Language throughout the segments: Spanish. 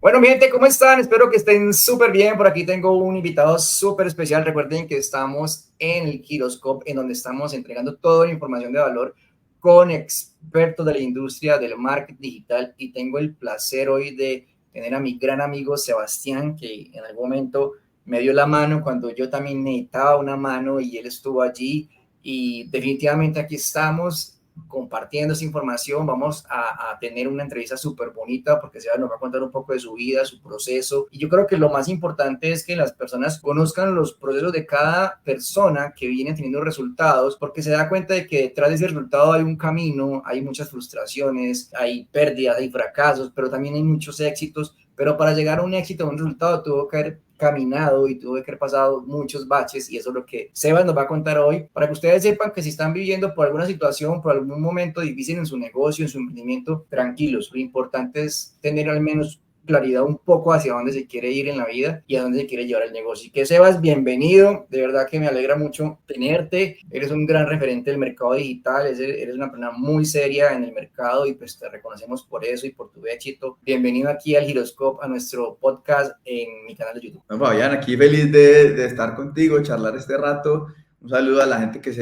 Bueno, mi gente, ¿cómo están? Espero que estén súper bien. Por aquí tengo un invitado súper especial. Recuerden que estamos en el Giroscope, en donde estamos entregando toda la información de valor con expertos de la industria del marketing digital. Y tengo el placer hoy de tener a mi gran amigo Sebastián, que en algún momento me dio la mano cuando yo también necesitaba una mano y él estuvo allí. Y definitivamente aquí estamos compartiendo esa información. Vamos a tener una entrevista súper bonita porque Seba nos va a contar un poco de su vida, su proceso. Y yo creo que lo más importante es que las personas conozcan los procesos de cada persona que viene teniendo resultados, porque se da cuenta de que detrás de ese resultado hay un camino, hay muchas frustraciones, hay pérdidas, hay fracasos, pero también hay muchos éxitos. Pero para llegar a un éxito, a un resultado, tuvo que haber caminado y tuve que haber pasado muchos baches, y eso es lo que Sebas nos va a contar hoy, para que ustedes sepan que si están viviendo por alguna situación, por algún momento difícil en su negocio, en su emprendimiento, tranquilos. Lo importante es tener al menos claridad un poco hacia dónde se quiere ir en la vida y a dónde se quiere llevar el negocio. Y que Sebas, bienvenido, de verdad que me alegra mucho tenerte, eres un gran referente del mercado digital, eres una persona muy seria en el mercado y pues te reconocemos por eso y por tu éxito. Bienvenido aquí al Giroscope, a nuestro podcast en mi canal de YouTube. No, Fabián, aquí feliz de estar contigo, charlar este rato. Un saludo a la gente que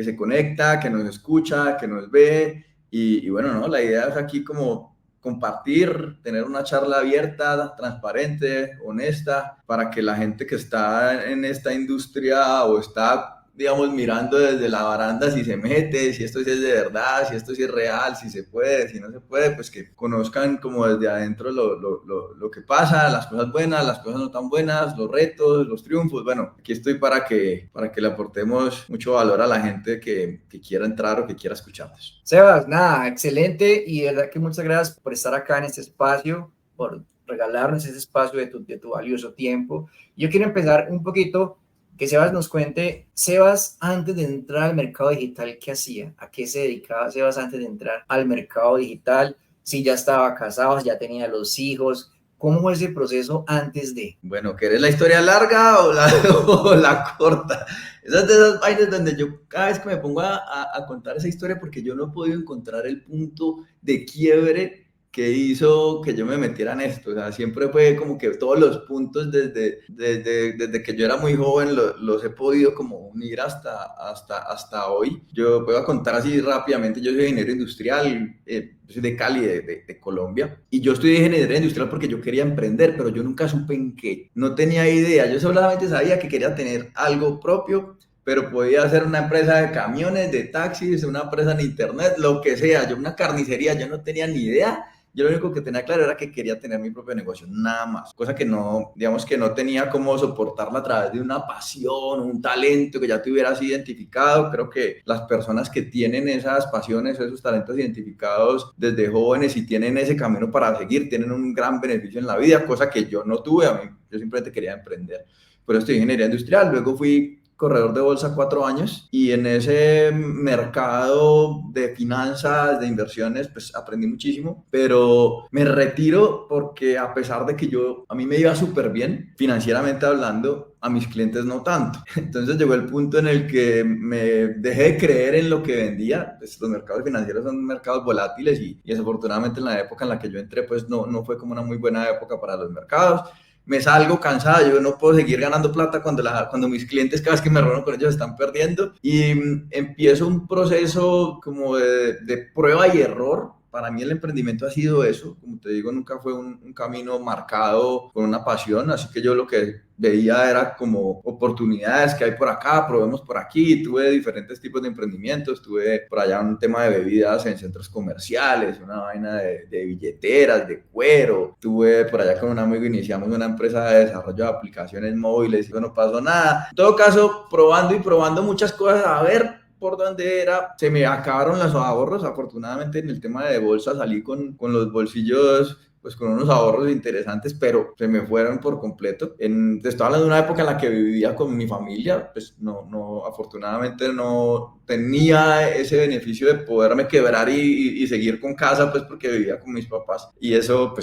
se conecta, que nos escucha, que nos ve. Y bueno, ¿no? La idea es aquí como compartir, tener una charla abierta, transparente, honesta, para que la gente que está en esta industria o está, digamos, mirando desde la baranda si se mete, si esto sí es de verdad, si esto sí es real, si se puede, si no se puede, pues que conozcan como desde adentro lo que pasa, las cosas buenas, las cosas no tan buenas, los retos, los triunfos. Bueno, aquí estoy para que le aportemos mucho valor a la gente que quiera entrar o que quiera escucharnos. Sebas, nada, excelente, y de verdad que muchas gracias por estar acá en este espacio, por regalarnos ese espacio de tu valioso tiempo. Yo quiero empezar un poquito, que Sebas nos cuente, Sebas, antes de entrar al mercado digital, ¿qué hacía? ¿A qué se dedicaba Sebas antes de entrar al mercado digital? Si ya estaba casado, si ya tenía los hijos, ¿cómo fue ese proceso antes de? Bueno, ¿querés la historia larga o la corta? Esas de esas vainas donde yo cada vez que me pongo a contar esa historia, porque yo no he podido encontrar el punto de quiebre que hizo que yo me metiera en esto. O sea, siempre fue como que todos los puntos desde que yo era muy joven los he podido como unir hasta hoy. Yo voy a contar así rápidamente. Yo soy ingeniero industrial, soy de Cali, de Colombia, y yo estudié ingeniería industrial porque yo quería emprender, pero yo nunca supe en qué. No tenía idea. Yo solamente sabía que quería tener algo propio, pero podía hacer una empresa de camiones, de taxis, una empresa en internet, lo que sea. Yo una carnicería, yo no tenía ni idea. Yo lo único que tenía claro era que quería tener mi propio negocio, nada más. Cosa que no, digamos que no tenía cómo soportarla a través de una pasión, un talento que ya te hubieras identificado. Creo que las personas que tienen esas pasiones, esos talentos identificados desde jóvenes y tienen ese camino para seguir, tienen un gran beneficio en la vida, cosa que yo no tuve. A mí, yo simplemente quería emprender. Por eso estudié ingeniería industrial, luego fui corredor de bolsa 4 años, y en ese mercado de finanzas, de inversiones, pues aprendí muchísimo, pero me retiro porque a pesar de que a mí me iba súper bien financieramente hablando, a mis clientes no tanto. Entonces llegó el punto en el que me dejé de creer en lo que vendía. Pues los mercados financieros son mercados volátiles y desafortunadamente en la época en la que yo entré, pues no fue como una muy buena época para los mercados. Me salgo cansada, yo no puedo seguir ganando plata cuando mis clientes, cada vez que me reúno con ellos, están perdiendo, y empiezo un proceso como de prueba y error. Para mí el emprendimiento ha sido eso, como te digo, nunca fue un camino marcado con una pasión, así que yo lo que veía era como oportunidades que hay por acá, probemos por aquí. Tuve diferentes tipos de emprendimientos, tuve por allá un tema de bebidas en centros comerciales, una vaina de billeteras, de cuero, tuve por allá con un amigo, iniciamos una empresa de desarrollo de aplicaciones móviles y no pasó nada. En todo caso, probando y probando muchas cosas, a ver por dónde era. Se me acabaron los ahorros, afortunadamente en el tema de bolsa salí con los bolsillos, pues con unos ahorros interesantes, pero se me fueron por completo. Te estoy hablando de una época en la que vivía con mi familia, pues afortunadamente no tenía ese beneficio de poderme quebrar y seguir con casa, pues porque vivía con mis papás, y eso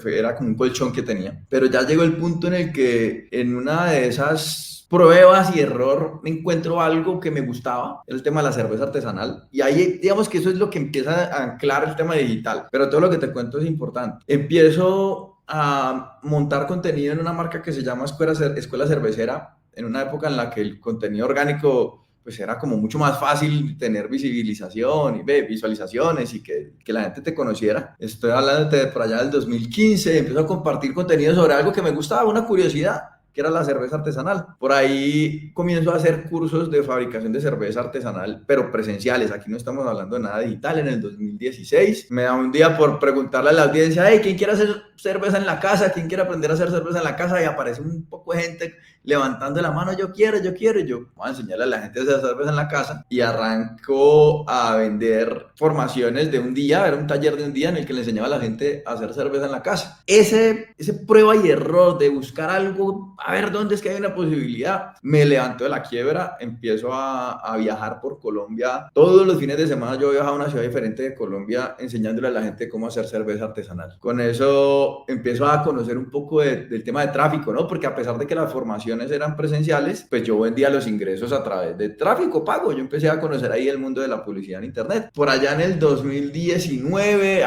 era como un colchón que tenía. Pero ya llegó el punto en el que en una de esas pruebas y error me encuentro algo que me gustaba, el tema de la cerveza artesanal, y ahí digamos que eso es lo que empieza a anclar el tema digital, pero todo lo que te cuento es importante. Empiezo a montar contenido en una marca que se llama Escuela Cervecera, en una época en la que el contenido orgánico pues era como mucho más fácil tener visibilización y visualizaciones y que la gente te conociera. Estoy hablando de por allá del 2015, empiezo a compartir contenido sobre algo que me gustaba, una curiosidad, que era la cerveza artesanal. Por ahí comienzo a hacer cursos de fabricación de cerveza artesanal, pero presenciales. Aquí no estamos hablando de nada digital. En el 2016 me da un día por preguntarle a la audiencia, hey, ¿quién quiere hacer cerveza en la casa? ¿Quién quiere aprender a hacer cerveza en la casa? Y aparece un poco de gente levantando la mano, yo quiero. Y yo voy a enseñarle a la gente a hacer cerveza en la casa. Y arranco a vender formaciones de un día, era un taller de un día en el que le enseñaba a la gente a hacer cerveza en la casa. Ese prueba y error de buscar algo, a ver dónde es que hay una posibilidad, me levanto de la quiebra, empiezo a viajar por Colombia. Todos los fines de semana yo viajaba a una ciudad diferente de Colombia enseñándole a la gente cómo hacer cerveza artesanal. Con eso empiezo a conocer un poco del tema de tráfico, ¿no? Porque a pesar de que las formaciones eran presenciales, pues yo vendía los ingresos a través de tráfico pago. Yo empecé a conocer ahí el mundo de la publicidad en internet. Por allá en el 2019,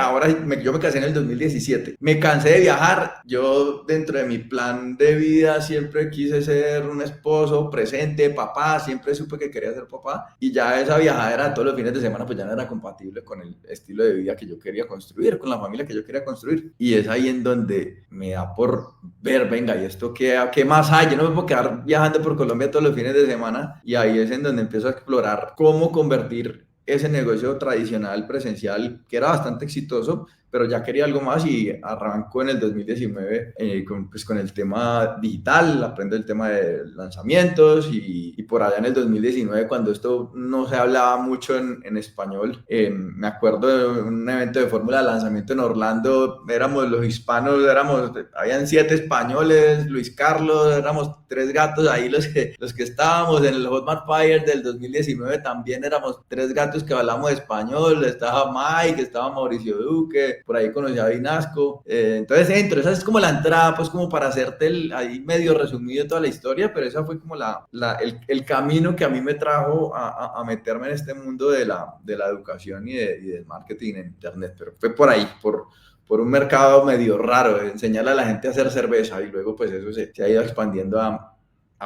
yo me casé en el 2017. Me cansé de viajar. Yo dentro de mi plan de vida siempre quise ser un esposo presente, papá, siempre supe que quería ser papá y ya esa viajadera todos los fines de semana pues ya no era compatible con el estilo de vida que yo quería construir, con la familia que yo quería construir. Y es ahí en donde me da por ver, venga, ¿y esto qué más hay? Yo no me puedo quedar viajando por Colombia todos los fines de semana, y ahí es en donde empiezo a explorar cómo convertir ese negocio tradicional presencial, que era bastante exitoso, pero ya quería algo más y arrancó en el 2019 con el tema digital, aprendo el tema de lanzamientos y por allá en el 2019 cuando esto no se hablaba mucho en español, me acuerdo de un evento de fórmula de lanzamiento en Orlando, éramos los hispanos, habían 7 españoles, Luis Carlos, éramos 3 gatos ahí los que estábamos en el Hotmart Fire del 2019, también éramos 3 gatos que hablamos español, estaba Mike, estaba Mauricio Duque, por ahí conocí a Vinasco, entonces esa es como la entrada, pues como para hacerte ahí medio resumido toda la historia, pero esa fue como el camino que a mí me trajo a meterme en este mundo de la educación y del marketing en internet, pero fue por ahí, por un mercado medio raro, de enseñarle a la gente a hacer cerveza y luego pues eso se ha ido expandiendo a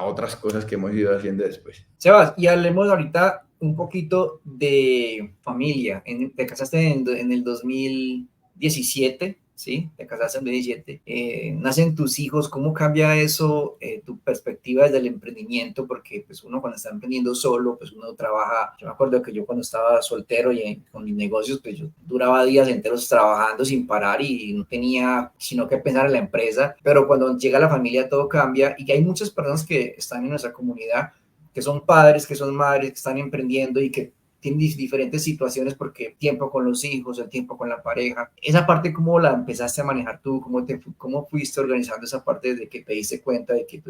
otras cosas que hemos ido haciendo después. Sebas, y hablemos ahorita un poquito de familia. Te casaste en el 2017, ¿sí? Te casaste en 2017. Nacen tus hijos, ¿cómo cambia eso tu perspectiva desde el emprendimiento? Porque pues uno cuando está emprendiendo solo, pues uno trabaja. Yo me acuerdo que yo cuando estaba soltero y con mis negocios, pues yo duraba días enteros trabajando sin parar y no tenía sino que pensar en la empresa. Pero cuando llega la familia todo cambia y hay muchas personas que están en nuestra comunidad que son padres, que son madres, que están emprendiendo y que tienen diferentes situaciones porque tiempo con los hijos, el tiempo con la pareja. Esa parte, ¿cómo la empezaste a manejar tú? ¿Cómo fuiste organizando esa parte de que te diste cuenta de que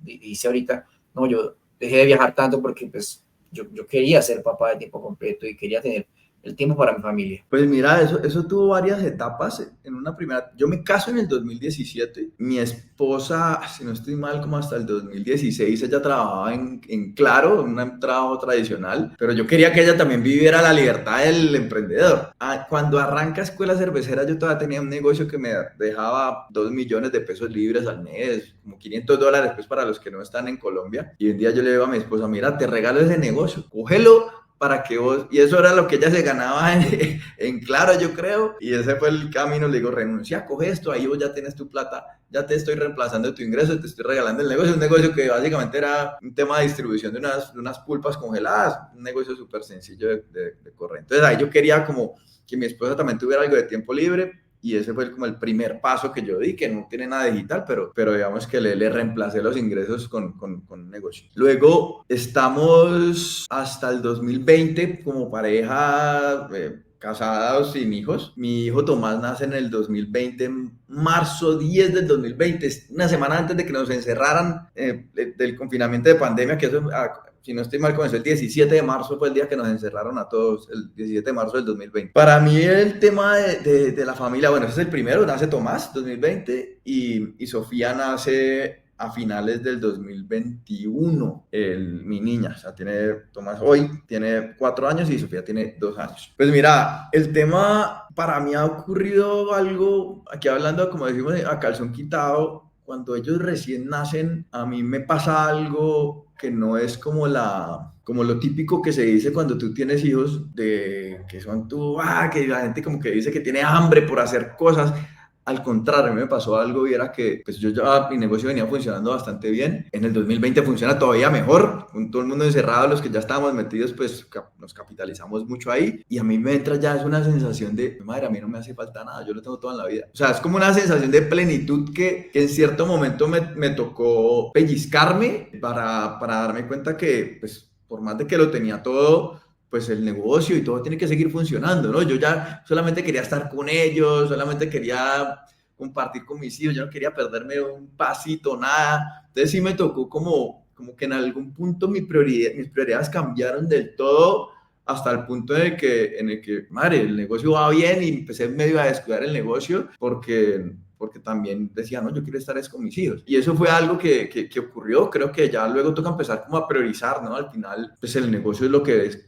dice ahorita, no, yo dejé de viajar tanto porque pues yo quería ser papá de tiempo completo y quería tener el tiempo para mi familia? Pues mira, eso tuvo varias etapas. En una primera, yo me caso en el 2017. Mi esposa, si no estoy mal, como hasta el 2016, ella trabajaba en Claro, en un trabajo tradicional, pero yo quería que ella también viviera la libertad del emprendedor. Cuando arranca Escuela Cervecera, yo todavía tenía un negocio que me dejaba 2 millones de pesos libres al mes, como $500 pues para los que no están en Colombia. Y un día yo le digo a mi esposa, mira, te regalo ese negocio, cógelo para que vos, y eso era lo que ella se ganaba en Claro, yo creo, y ese fue el camino. Le digo, renuncia, coge esto, ahí vos ya tienes tu plata, ya te estoy reemplazando tu ingreso, te estoy regalando el negocio, un negocio que básicamente era un tema de distribución de unas pulpas congeladas, un negocio súper sencillo de correr. Entonces ahí yo quería como que mi esposa también tuviera algo de tiempo libre, y ese fue como el primer paso que yo di, que no tiene nada digital, pero digamos que le reemplacé los ingresos con un negocio. Luego estamos hasta el 2020 como pareja, casados sin hijos. Mi hijo Tomás nace en el 2020, marzo 10 del 2020, una semana antes de que nos encerraran del confinamiento de pandemia, que eso, si no estoy mal, comenzó el 17 de marzo, fue el día que nos encerraron a todos, el 17 de marzo del 2020. Para mí el tema de la familia, bueno, ese es el primero, nace Tomás, 2020, y Sofía nace a finales del 2021, mi niña, o sea, Tomás hoy tiene 4 años y Sofía tiene 2 años. Pues mira, el tema para mí ha ocurrido algo, aquí hablando, como decimos, a calzón quitado. Cuando ellos recién nacen, a mí me pasa algo que no es como lo típico que se dice cuando tú tienes hijos, de que son que la gente como que dice que tiene hambre por hacer cosas. Al contrario, me pasó algo y era que pues mi negocio venía funcionando bastante bien. En el 2020 funciona todavía mejor, con todo el mundo encerrado, los que ya estábamos metidos, pues nos capitalizamos mucho ahí. Y a mí me entra ya es una sensación de, madre, a mí no me hace falta nada, yo lo tengo todo en la vida. O sea, es como una sensación de plenitud que en cierto momento me tocó pellizcarme para darme cuenta que, pues, por más de que lo tenía todo, pues el negocio y todo tiene que seguir funcionando, ¿no? Yo ya solamente quería estar con ellos, solamente quería compartir con mis hijos, yo no quería perderme un pasito, nada. Entonces sí me tocó como que en algún punto mis prioridades cambiaron del todo hasta el punto en el que, madre, el negocio va bien y empecé medio a descuidar el negocio porque también decía, no, yo quiero estar con mis hijos. Y eso fue algo que ocurrió. Creo que ya luego toca empezar como a priorizar, ¿no? Al final, pues el negocio es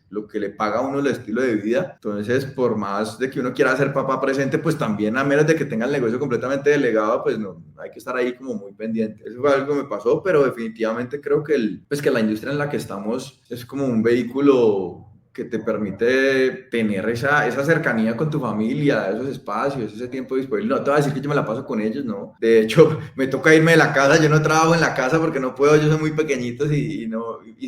lo que le paga a uno el estilo de vida. Entonces, por más de que uno quiera ser papá presente, pues también a menos de que tenga el negocio completamente delegado, pues no, hay que estar ahí como muy pendiente. Eso fue algo que me pasó, pero definitivamente creo que pues que la industria en la que estamos es como un vehículo que te permite tener esa cercanía con tu familia, esos espacios, ese tiempo disponible. No te voy a decir que yo me la paso con ellos, no. De hecho, me toca irme de la casa, yo no trabajo en la casa porque no puedo, ellos son muy pequeñitos y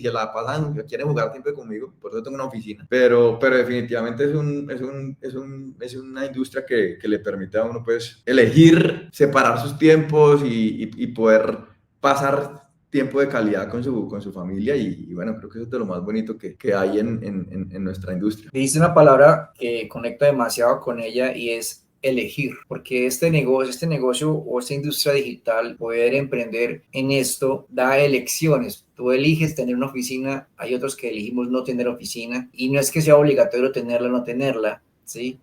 se la pasan, quieren jugar siempre conmigo, por eso tengo una oficina. Pero definitivamente es una industria que le permite a uno pues elegir, separar sus tiempos y poder pasar tiempo de calidad con su familia y bueno, creo que eso es de lo más bonito que hay en nuestra industria. Dice una palabra que conecta demasiado con ella y es elegir, porque este negocio o esta industria digital, poder emprender en esto, da elecciones. Tú eliges tener una oficina, hay otros que elegimos no tener oficina y no es que sea obligatorio tenerla o no tenerla, ¿sí?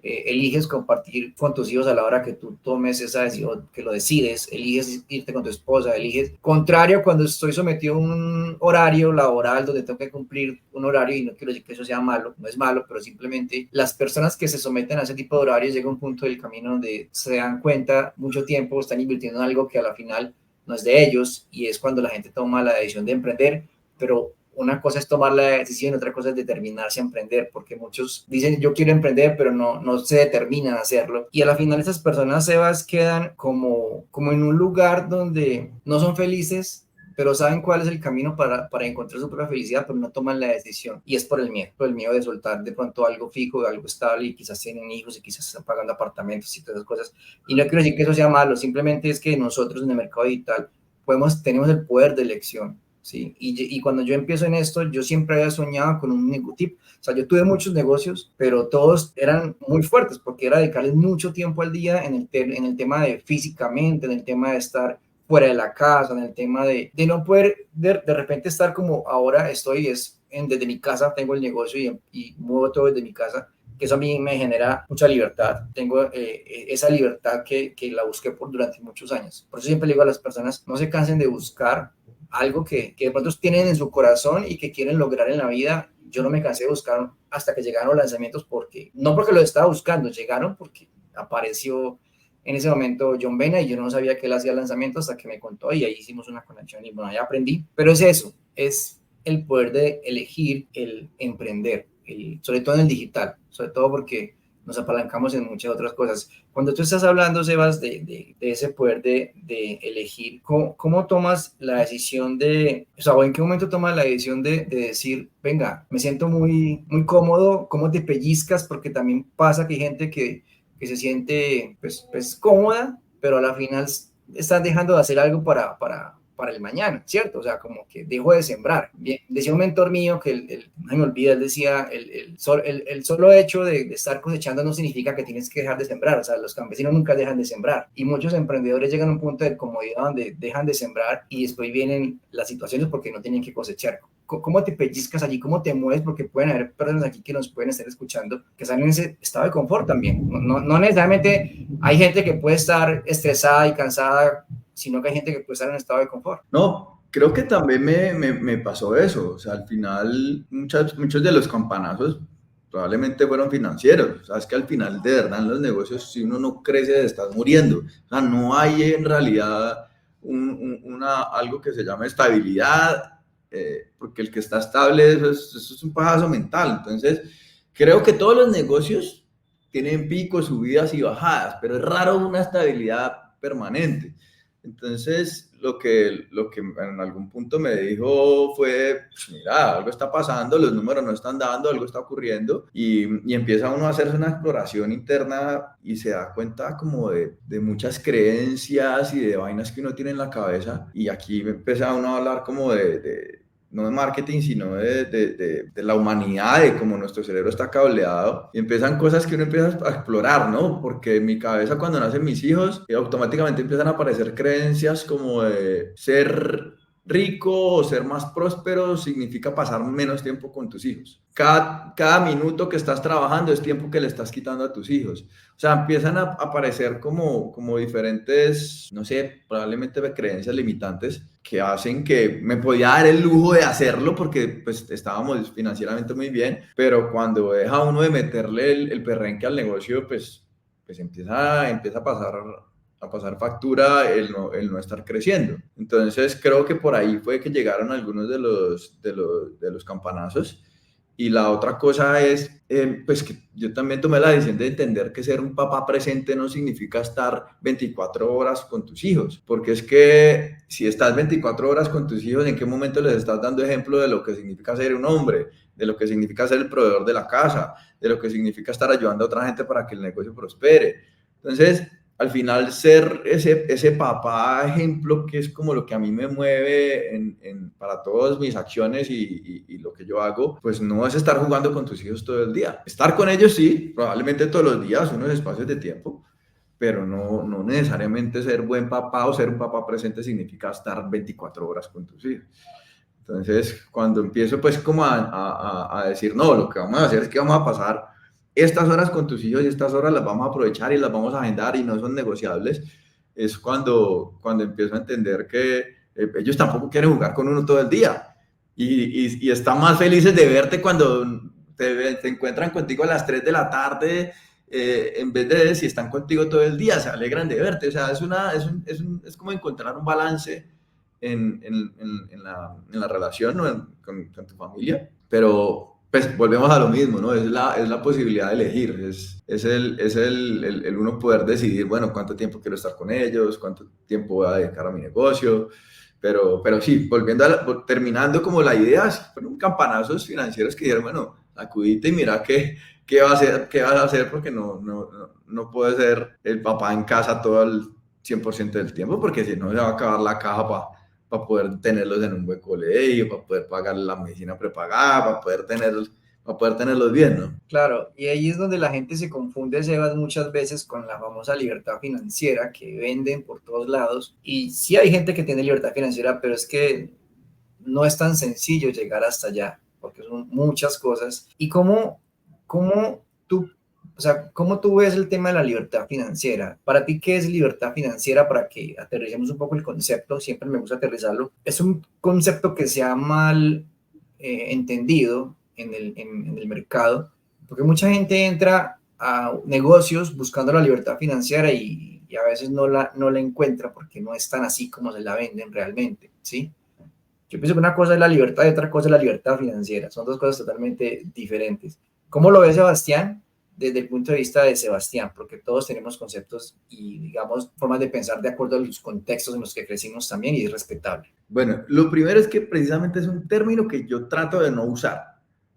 Eliges compartir con tus hijos a la hora que tú tomes esa decisión, que lo decides, eliges irte con tu esposa, eliges, contrario cuando estoy sometido a un horario laboral donde tengo que cumplir un horario, y no quiero decir que eso sea malo, no es malo, pero simplemente las personas que se someten a ese tipo de horarios llega un punto del camino donde se dan cuenta mucho tiempo, están invirtiendo en algo que a la final no es de ellos, y es cuando la gente toma la decisión de emprender, pero una cosa es tomar la decisión, otra cosa es determinarse a emprender, porque muchos dicen yo quiero emprender, pero no se determinan a hacerlo. Y a la final esas personas, Sebas, quedan como en un lugar donde no son felices, pero saben cuál es el camino para encontrar su propia felicidad, pero no toman la decisión. Y es por el miedo de soltar de pronto algo fijo, algo estable, y quizás tienen hijos y quizás están pagando apartamentos y todas esas cosas. Y no quiero decir que eso sea malo, simplemente es que nosotros en el mercado digital tenemos el poder de elección. Sí, y cuando yo empiezo en esto, yo siempre había soñado con un negocio. O sea, yo tuve muchos negocios, pero todos eran muy fuertes porque era dedicarles mucho tiempo al día en el tema de físicamente, en el tema de estar fuera de la casa, en el tema de no poder de repente estar como ahora estoy, desde mi casa tengo el negocio y muevo todo desde mi casa, que eso a mí me genera mucha libertad. Tengo esa libertad que la busqué durante muchos años. Por eso siempre le digo a las personas, no se cansen de buscar algo que de pronto tienen en su corazón y que quieren lograr en la vida. Yo no me cansé de buscar hasta que llegaron los lanzamientos, no porque lo estaba buscando, llegaron porque apareció en ese momento John Vena y yo no sabía que él hacía lanzamientos hasta que me contó y ahí hicimos una conexión y bueno, ahí aprendí. Pero es eso, es el poder de elegir el emprender, sobre todo en el digital, sobre todo porque nos apalancamos en muchas otras cosas. Cuando tú estás hablando, Sebas, de ese poder de elegir, ¿cómo tomas la decisión o en qué momento tomas la decisión de decir, venga, me siento muy, muy cómodo, cómo te pellizcas? Porque también pasa que hay gente que se siente pues cómoda, pero a la final estás dejando de hacer algo para el mañana, ¿cierto? O sea, como que dejo de sembrar. Bien, decía un mentor mío que no me olvida, él decía, el solo hecho de estar cosechando no significa que tienes que dejar de sembrar, o sea, los campesinos nunca dejan de sembrar, y muchos emprendedores llegan a un punto de comodidad donde dejan de sembrar y después vienen las situaciones porque no tienen que cosechar. ¿Cómo te pellizcas allí? ¿Cómo te mueves? Porque pueden haber personas aquí que nos pueden estar escuchando que están en ese estado de confort también. No necesariamente hay gente que puede estar estresada y cansada sino que hay gente que puede estar en un estado de confort. No, creo que también me pasó eso. O sea, al final, muchos de los campanazos probablemente fueron financieros. Sabes que al final, de verdad, en los negocios, si uno no crece, estás muriendo. O sea, no hay en realidad algo que se llame estabilidad, porque el que está estable, eso es un pajazo mental. Entonces, creo que todos los negocios tienen picos, subidas y bajadas, pero es raro una estabilidad permanente. Entonces, lo que en algún punto me dijo fue, pues mira, algo está pasando, los números no están dando, algo está ocurriendo, y empieza uno a hacerse una exploración interna y se da cuenta como de muchas creencias y de vainas que uno tiene en la cabeza, y aquí empieza uno a hablar como no de marketing, sino de la humanidad, de cómo nuestro cerebro está cableado, y empiezan cosas que uno empieza a explorar, ¿no? Porque en mi cabeza, cuando nacen mis hijos, automáticamente empiezan a aparecer creencias como de ser rico o ser más próspero significa pasar menos tiempo con tus hijos. Cada minuto que estás trabajando es tiempo que le estás quitando a tus hijos. O sea, empiezan a aparecer como diferentes, no sé, probablemente creencias limitantes que hacen que me podía dar el lujo de hacerlo porque pues estábamos financieramente muy bien, pero cuando deja uno de meterle el perrenque al negocio, pues empieza a pasar factura el no estar creciendo. Entonces creo que por ahí fue que llegaron algunos de los campanazos. Y la otra cosa es, pues que yo también tomé la decisión de entender que ser un papá presente no significa estar 24 horas con tus hijos, porque es que si estás 24 horas con tus hijos, ¿en qué momento les estás dando ejemplo de lo que significa ser un hombre, de lo que significa ser el proveedor de la casa, de lo que significa estar ayudando a otra gente para que el negocio prospere? Entonces, al final, ser ese papá ejemplo, que es como lo que a mí me mueve para todas mis acciones y lo que yo hago, pues no es estar jugando con tus hijos todo el día. Estar con ellos sí, probablemente todos los días, unos espacios de tiempo, pero no necesariamente ser buen papá o ser un papá presente significa estar 24 horas con tus hijos. Entonces, cuando empiezo pues como a decir, no, lo que vamos a hacer es que vamos a pasar estas horas con tus hijos y estas horas las vamos a aprovechar y las vamos a agendar y no son negociables, es cuando empiezo a entender que ellos tampoco quieren jugar con uno todo el día y están más felices de verte cuando te encuentran contigo a las 3 de la tarde, en vez de si están contigo todo el día, se alegran de verte. O sea, es como encontrar un balance en la relación, ¿no? con tu familia, pero pues volvemos a lo mismo, ¿no? Es la posibilidad de elegir, es el uno poder decidir, bueno, cuánto tiempo quiero estar con ellos, cuánto tiempo voy a dedicar a mi negocio, pero sí, terminando como la idea, fueron campanazos financieros que dijeron, bueno, acudite y mira qué vas a hacer, porque no puede ser el papá en casa todo el 100% del tiempo, porque si no se va a acabar la caja para poder tenerlos en un buen colegio, para poder pagar la medicina prepagada, para poder tenerlos bien, ¿no? Claro, y ahí es donde la gente se confunde, Sebas, muchas veces con la famosa libertad financiera que venden por todos lados. Y sí hay gente que tiene libertad financiera, pero es que no es tan sencillo llegar hasta allá, porque son muchas cosas. ¿Y cómo tú, o sea, cómo tú ves el tema de la libertad financiera? Para ti, ¿qué es libertad financiera? Para que aterricemos un poco el concepto, siempre me gusta aterrizarlo. Es un concepto que se ha mal entendido en el mercado, porque mucha gente entra a negocios buscando la libertad financiera y a veces no la encuentra porque no es tan así como se la venden realmente, ¿sí? Yo pienso que una cosa es la libertad y otra cosa es la libertad financiera. Son dos cosas totalmente diferentes. ¿Cómo lo ve Sebastián? Desde el punto de vista de Sebastián, porque todos tenemos conceptos y, digamos, formas de pensar de acuerdo a los contextos en los que crecimos también, y es respetable. Bueno, lo primero es que precisamente es un término que yo trato de no usar.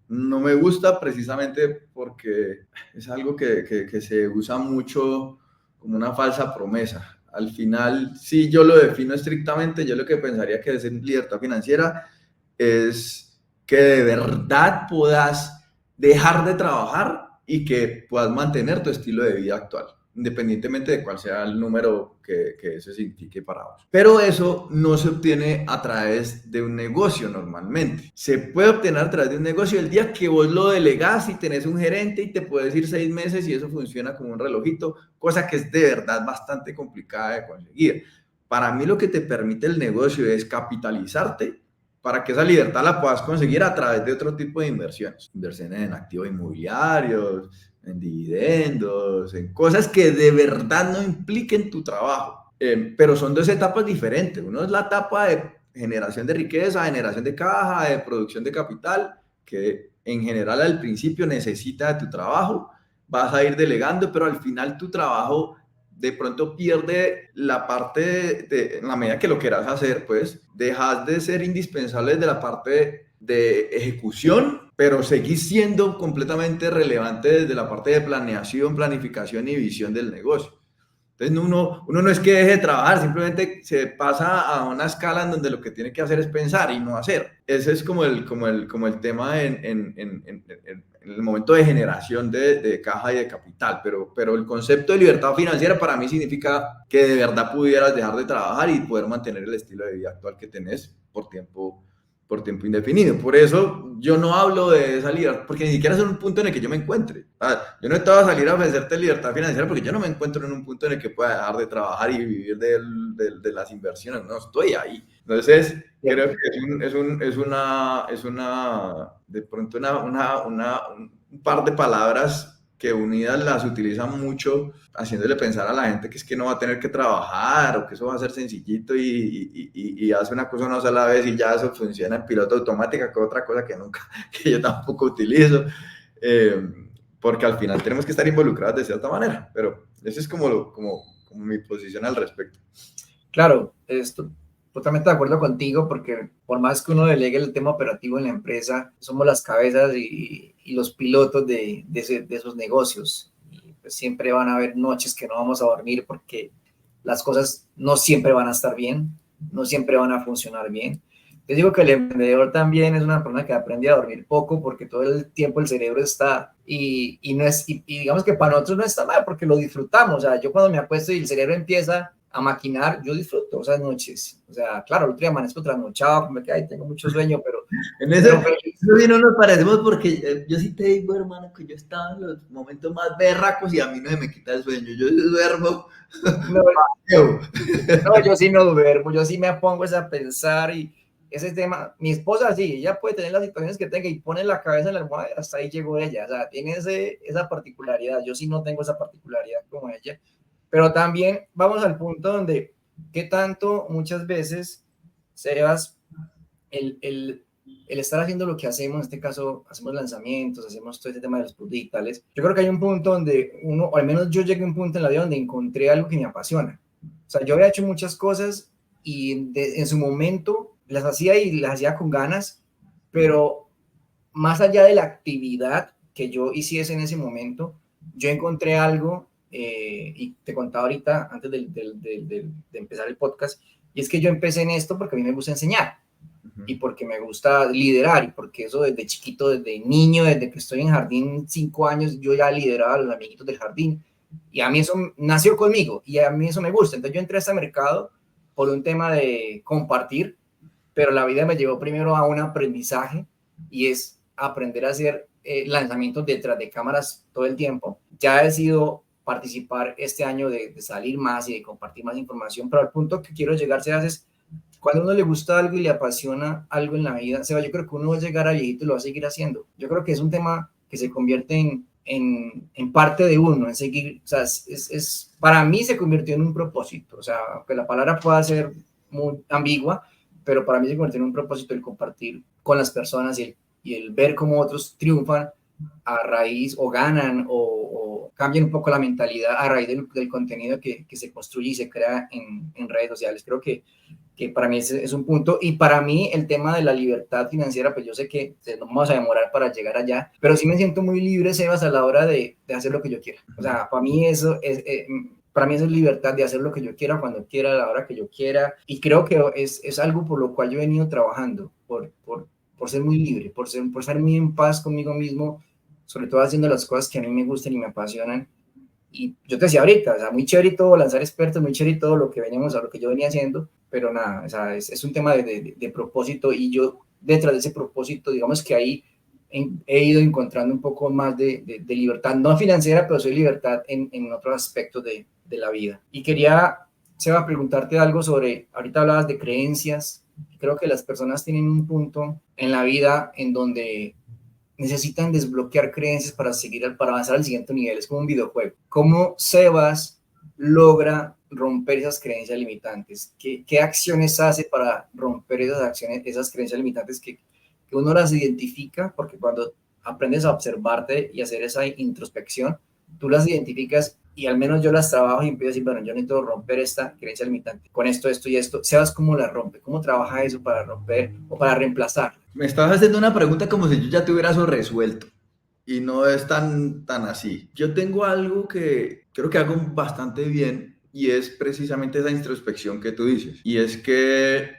No me gusta precisamente porque es algo que se usa mucho como una falsa promesa. Al final, si yo lo defino estrictamente, yo lo que pensaría que es libertad financiera es que de verdad puedas dejar de trabajar y que puedas mantener tu estilo de vida actual, independientemente de cuál sea el número que eso signifique para vos. Pero eso no se obtiene a través de un negocio normalmente. Se puede obtener a través de un negocio el día que vos lo delegás y tenés un gerente y te puedes ir 6 meses y eso funciona como un relojito, cosa que es de verdad bastante complicada de conseguir. Para mí lo que te permite el negocio es capitalizarte para que esa libertad la puedas conseguir a través de otro tipo de inversiones. Inversiones en activos inmobiliarios, en dividendos, en cosas que de verdad no impliquen tu trabajo. Pero son dos etapas diferentes. Uno es la etapa de generación de riqueza, generación de caja, de producción de capital, que en general al principio necesita de tu trabajo. Vas a ir delegando, pero al final tu trabajo de pronto pierde la parte en la medida que lo quieras hacer, pues dejas de ser indispensable de la parte de ejecución, pero seguís siendo completamente relevante desde la parte de planeación, planificación y visión del negocio. Entonces uno no es que deje de trabajar, simplemente se pasa a una escala en donde lo que tiene que hacer es pensar y no hacer. Ese es como el tema en el momento de generación de caja y de capital, pero el concepto de libertad financiera para mí significa que de verdad pudieras dejar de trabajar y poder mantener el estilo de vida actual que tenés por tiempo indefinido. Por eso yo no hablo de esa libertad, porque ni siquiera es un punto en el que yo me encuentre. Yo no te voy a salir a ofrecerte libertad financiera porque yo no me encuentro en un punto en el que pueda dejar de trabajar y vivir de las inversiones. No estoy ahí. Entonces, creo que de pronto un par de palabras que unidas las utilizan mucho, haciéndole pensar a la gente que es que no va a tener que trabajar o que eso va a ser sencillito y hace una cosa una sola vez y ya eso funciona en piloto automático, que es otra cosa que yo tampoco utilizo, porque al final tenemos que estar involucrados de cierta manera, pero esa es como mi posición al respecto. Claro, esto totalmente de acuerdo contigo, porque por más que uno delegue el tema operativo en la empresa, somos las cabezas y los pilotos de esos negocios. Y pues siempre van a haber noches que no vamos a dormir porque las cosas no siempre van a estar bien, no siempre van a funcionar bien. Yo digo que el emprendedor también es una persona que aprende a dormir poco porque todo el tiempo el cerebro está y no es, y digamos que para nosotros no está mal porque lo disfrutamos. O sea, yo cuando me acuesto y el cerebro empieza a maquinar, yo disfruto esas noches. O sea, claro, el otro día amanezco trasnochado, como que ay, tengo mucho sueño, pero... En eso sí no nos parecemos porque yo sí te digo, hermano, que yo estaba en los momentos más berracos y a mí no se me quita el sueño. Yo duermo. No, yo sí no duermo, yo sí me pongo a pensar y ese tema, mi esposa sí, ella puede tener las situaciones que tenga y pone la cabeza en la almohada, hasta ahí llegó ella, o sea, tiene esa particularidad, yo sí no tengo esa particularidad como ella, pero también vamos al punto donde, ¿qué tanto muchas veces, Sebas, el estar haciendo lo que hacemos, en este caso, hacemos lanzamientos, hacemos todo este tema de los productos digitales, yo creo que hay un punto donde uno, o al menos yo llegué a un punto en la vida donde encontré algo que me apasiona. O sea, yo había hecho muchas cosas y en su momento las hacía y las hacía con ganas, pero más allá de la actividad que yo hiciese en ese momento, yo encontré algo, y te contaba ahorita, antes de empezar el podcast, y es que yo empecé en esto porque a mí me gusta enseñar y porque me gusta liderar y porque eso desde chiquito, desde niño, desde que estoy en jardín 5 años, yo ya lideraba a los amiguitos del jardín y a mí eso nació conmigo y a mí eso me gusta. Entonces yo entré a este mercado por un tema de compartir, pero la vida me llevó primero a un aprendizaje y es aprender a hacer lanzamientos detrás de cámaras todo el tiempo. Ya he decidido participar este año de salir más y de compartir más información, pero al punto que quiero llegar es cuando a uno le gusta algo y le apasiona algo en la vida, Seba, yo creo que uno va a llegar a viejito y lo va a seguir haciendo. Yo creo que es un tema que se convierte en parte de uno, en seguir, o sea, para mí se convirtió en un propósito, o sea, aunque la palabra pueda ser muy ambigua, pero para mí se convirtió en un propósito el compartir con las personas y el ver cómo otros triunfan a raíz o ganan o cambian un poco la mentalidad a raíz del contenido que se construye y se crea en redes sociales. Creo que para mí es un punto, y para mí el tema de la libertad financiera, pues yo sé que nos vamos a demorar para llegar allá, pero sí me siento muy libre, Sebas, a la hora de hacer lo que yo quiera. O sea, para mí eso es libertad de hacer lo que yo quiera, cuando quiera, a la hora que yo quiera, y creo que es algo por lo cual yo he venido trabajando, por ser muy libre, por estar muy en paz conmigo mismo, sobre todo haciendo las cosas que a mí me gustan y me apasionan. Y yo te decía ahorita, o sea, muy chévere todo, lanzar expertos, muy chévere todo lo que veníamos, a lo que yo venía haciendo, pero nada, o sea, es un tema de propósito, y yo detrás de ese propósito, digamos que ahí he ido encontrando un poco más de libertad, no financiera, pero soy libertad en otros aspectos de la vida. Y quería Se va a preguntarte algo sobre, ahorita hablabas de creencias. Creo que las personas tienen un punto en la vida en donde necesitan desbloquear creencias para para avanzar al siguiente nivel. Es como un videojuego. ¿Cómo Sebas logra romper esas creencias limitantes? ¿Qué acciones hace para romper esas creencias limitantes que uno las identifica? Porque cuando aprendes a observarte y hacer esa introspección, tú las identificas y al menos yo las trabajo y empiezo a decir, bueno, yo necesito romper esta creencia limitante con esto y esto. Sebas, ¿cómo la rompe? ¿Cómo trabaja eso para romper o para reemplazar? Me estás haciendo una pregunta como si yo ya tuviera eso resuelto y no es tan así. Yo tengo algo que creo que hago bastante bien y es precisamente esa introspección que tú dices. Y es que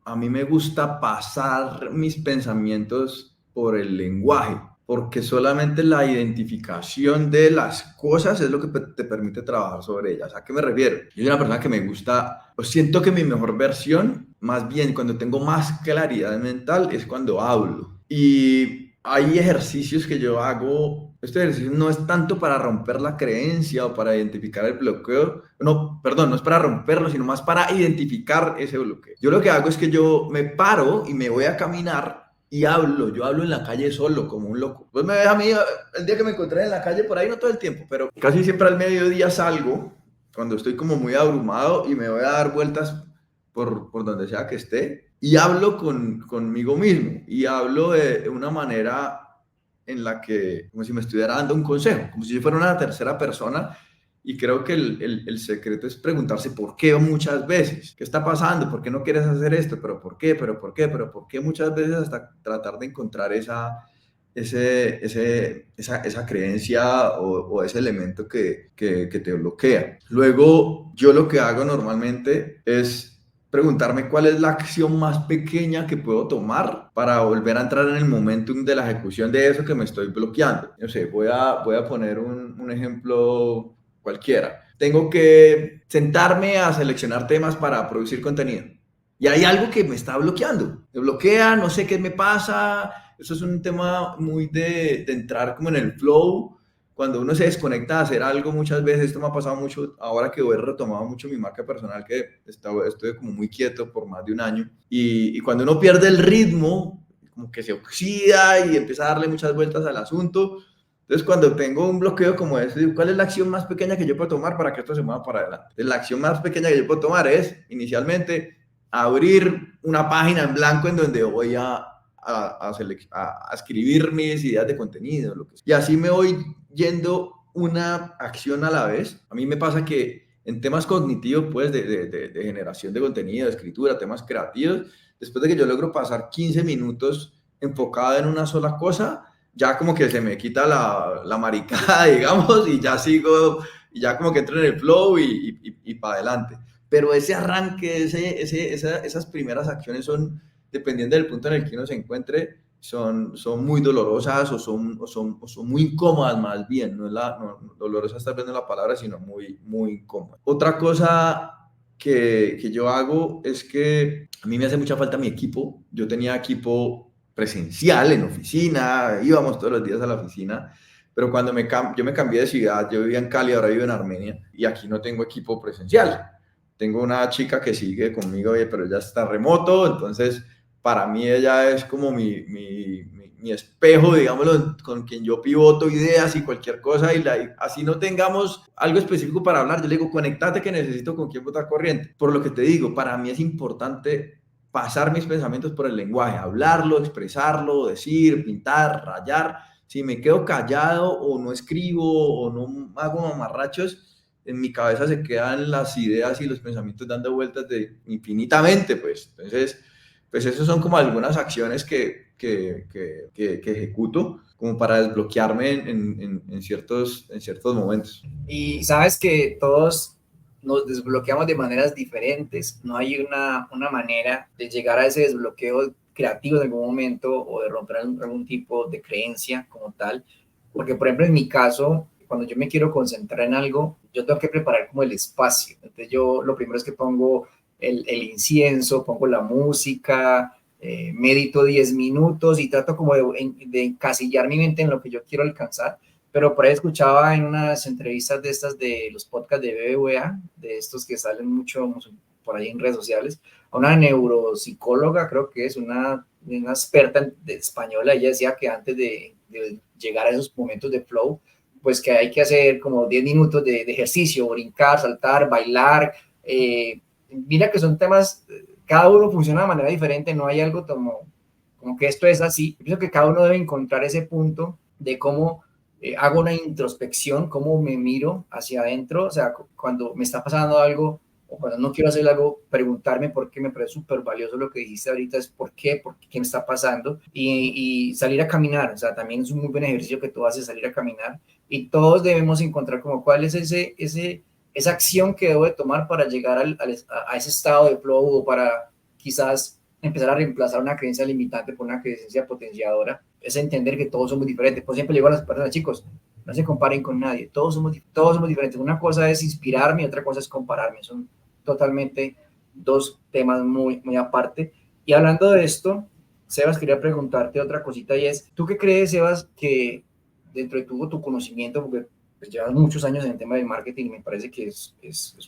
a mí me gusta pasar mis pensamientos por el lenguaje, porque solamente la identificación de las cosas es lo que te permite trabajar sobre ellas. ¿A qué me refiero? Yo soy una persona que me gusta, o siento que mi mejor versión, más bien cuando tengo más claridad mental, es cuando hablo. Y hay ejercicios que yo hago. Este ejercicio no es tanto para romper la creencia o para identificar el bloqueo. No, perdón, no es para romperlo, sino más para identificar ese bloqueo. Yo lo que hago es que yo me paro y me voy a caminar y hablo. Yo hablo en la calle solo, como un loco. Pues me ves a mí el día que me encontré en la calle, por ahí no todo el tiempo, pero casi siempre al mediodía salgo, cuando estoy como muy abrumado y me voy a dar vueltas por donde sea que esté y hablo conmigo mismo y hablo de una manera en la que, como si me estuviera dando un consejo, como si yo fuera una tercera persona. Y creo que el secreto es preguntarse por qué muchas veces, qué está pasando, por qué no quieres hacer esto, pero por qué, pero por qué, pero por qué muchas veces, hasta tratar de encontrar esa creencia o ese elemento que te bloquea. Luego, yo lo que hago normalmente es preguntarme cuál es la acción más pequeña que puedo tomar para volver a entrar en el momentum de la ejecución de eso que me estoy bloqueando. No sé, voy a poner un ejemplo cualquiera. Tengo que sentarme a seleccionar temas para producir contenido. Y hay algo que me está bloqueando. Me bloquea, no sé qué me pasa. Eso es un tema muy de entrar como en el flow. Cuando uno se desconecta a hacer algo muchas veces, esto me ha pasado mucho ahora que he retomado mucho mi marca personal, que estoy como muy quieto por más de un año. Y cuando uno pierde el ritmo, como que se oxida y empieza a darle muchas vueltas al asunto. Entonces, cuando tengo un bloqueo como ese, digo, ¿cuál es la acción más pequeña que yo puedo tomar para que esto se mueva para adelante? Entonces, la acción más pequeña que yo puedo tomar es, inicialmente, abrir una página en blanco en donde voy a escribir mis ideas de contenido, lo que sea. Y así me voy yendo una acción a la vez. A mí me pasa que en temas cognitivos, pues, de generación de contenido, de escritura, temas creativos, después de que yo logro pasar 15 minutos enfocado en una sola cosa, ya como que se me quita la maricada, digamos, y ya sigo, y ya como que entro en el flow y para adelante. Pero ese arranque, esas primeras acciones son, dependiendo del punto en el que uno se encuentre, son muy dolorosas o son muy incómodas más bien. Dolorosa está viendo la palabra, sino muy incómoda. Otra cosa que yo hago es que a mí me hace mucha falta mi equipo. Yo tenía equipo presencial en oficina, íbamos todos los días a la oficina, pero cuando yo me cambié de ciudad, yo vivía en Cali, ahora vivo en Armenia, y aquí no tengo equipo presencial. Tengo una chica que sigue conmigo, pero ella está remoto, entonces para mí ella es como mi espejo, digámoslo, con quien yo pivoto ideas y cualquier cosa, y así no tengamos algo específico para hablar, yo le digo, conéctate que necesito con quién votar corriente. Por lo que te digo, para mí es importante pasar mis pensamientos por el lenguaje, hablarlo, expresarlo, decir, pintar, rayar. Si me quedo callado o no escribo o no hago mamarrachos, en mi cabeza se quedan las ideas y los pensamientos dando vueltas infinitamente, pues. Entonces, pues esos son como algunas acciones que ejecuto como para desbloquearme en ciertos momentos. Y sabes que todos nos desbloqueamos de maneras diferentes. No hay una manera de llegar a ese desbloqueo creativo en algún momento o de romper algún tipo de creencia como tal. Porque, por ejemplo, en mi caso, cuando yo me quiero concentrar en algo, yo tengo que preparar como el espacio. Entonces yo lo primero es que pongo el incienso, pongo la música, medito 10 minutos y trato como de encasillar mi mente en lo que yo quiero alcanzar. pero por ahí escuchaba en unas entrevistas de estas de los podcasts de BBVA, de estos que salen mucho por ahí en redes sociales, a una neuropsicóloga, creo que es una experta de española. Ella decía que antes de llegar a esos momentos de flow, pues que hay que hacer como 10 minutos de ejercicio, brincar, saltar, bailar. Mira que son temas, cada uno funciona de manera diferente, no hay algo como que esto es así. Yo pienso que cada uno debe encontrar ese punto de cómo hago una introspección, cómo me miro hacia adentro, o sea, cuando me está pasando algo o cuando no quiero hacer algo, preguntarme por qué. Me parece súper valioso lo que dijiste ahorita, es por qué me está pasando, y salir a caminar, o sea, también es un muy buen ejercicio que tú haces, salir a caminar, y todos debemos encontrar como cuál es esa acción que debo de tomar para llegar a ese estado de flow, o para quizás empezar a reemplazar una creencia limitante por una creencia potenciadora. Es entender que todos somos diferentes. Por siempre le digo a las personas, chicos, no se comparen con nadie, todos somos diferentes. Una cosa es inspirarme y otra cosa es compararme. Son totalmente dos temas muy aparte. Y hablando de esto, Sebas, quería preguntarte otra cosita, y es, ¿tú qué crees, Sebas, que dentro de tu conocimiento, porque pues llevas muchos años en el tema del marketing y me parece que es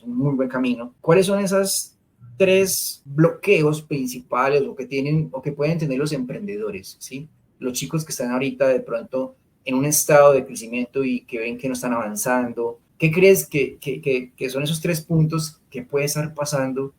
un muy buen camino, cuáles son esas tres bloqueos principales o que tienen o que pueden tener los emprendedores, ¿sí? Los chicos que están ahorita de pronto en un estado de crecimiento y que ven que no están avanzando. ¿Qué crees que son esos tres puntos que puede estar pasando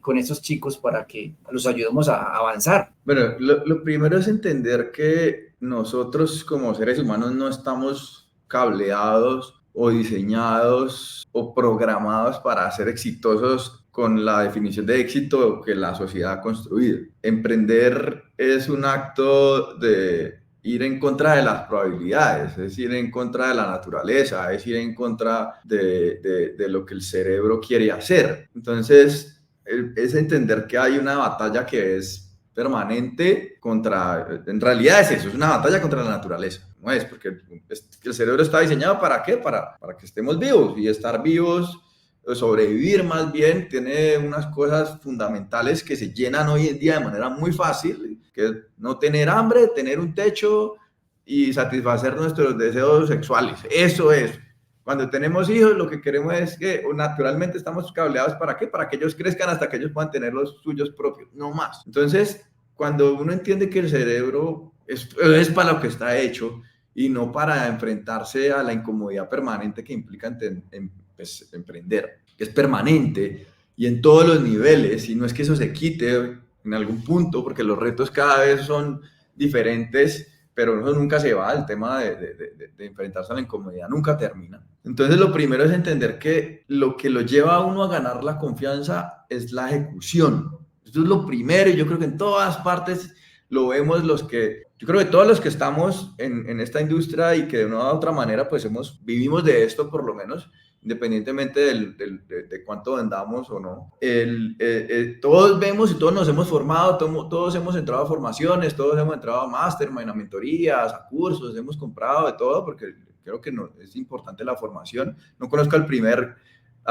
con estos chicos para que los ayudemos a avanzar? Bueno, lo primero es entender que nosotros como seres humanos no estamos cableados o diseñados o programados para ser exitosos con la definición de éxito que la sociedad ha construido. Emprender es un acto de ir en contra de las probabilidades, es ir en contra de la naturaleza, es ir en contra de lo que el cerebro quiere hacer. Entonces, es entender que hay una batalla que es permanente en realidad es eso, es una batalla contra la naturaleza, no es porque el cerebro está diseñado ¿para qué? Para que estemos vivos, y estar vivos, sobrevivir más bien, tiene unas cosas fundamentales que se llenan hoy en día de manera muy fácil, que es no tener hambre, tener un techo y satisfacer nuestros deseos sexuales. Eso es. Cuando tenemos hijos, lo que queremos es que naturalmente estamos cableados ¿para qué? Para que ellos crezcan hasta que ellos puedan tener los suyos propios, no más. Entonces, cuando uno entiende que el cerebro es para lo que está hecho y no para enfrentarse a la incomodidad permanente que implica pues, emprender, que es permanente y en todos los niveles, y no es que eso se quite en algún punto, porque los retos cada vez son diferentes, pero eso nunca se va, el tema de enfrentarse a la incomodidad nunca termina. Entonces lo primero es entender que lo que lo lleva a uno a ganar la confianza es la ejecución. Esto es lo primero, y yo creo que en todas partes lo vemos yo creo que todos los que estamos en esta industria y que de una u otra manera pues vivimos de esto por lo menos, independientemente de cuánto vendamos o no. Todos vemos y todos nos hemos formado, todos hemos entrado a formaciones, todos hemos entrado a mastermind, a mentorías, a cursos, hemos comprado de todo porque creo que es importante la formación. No conozco a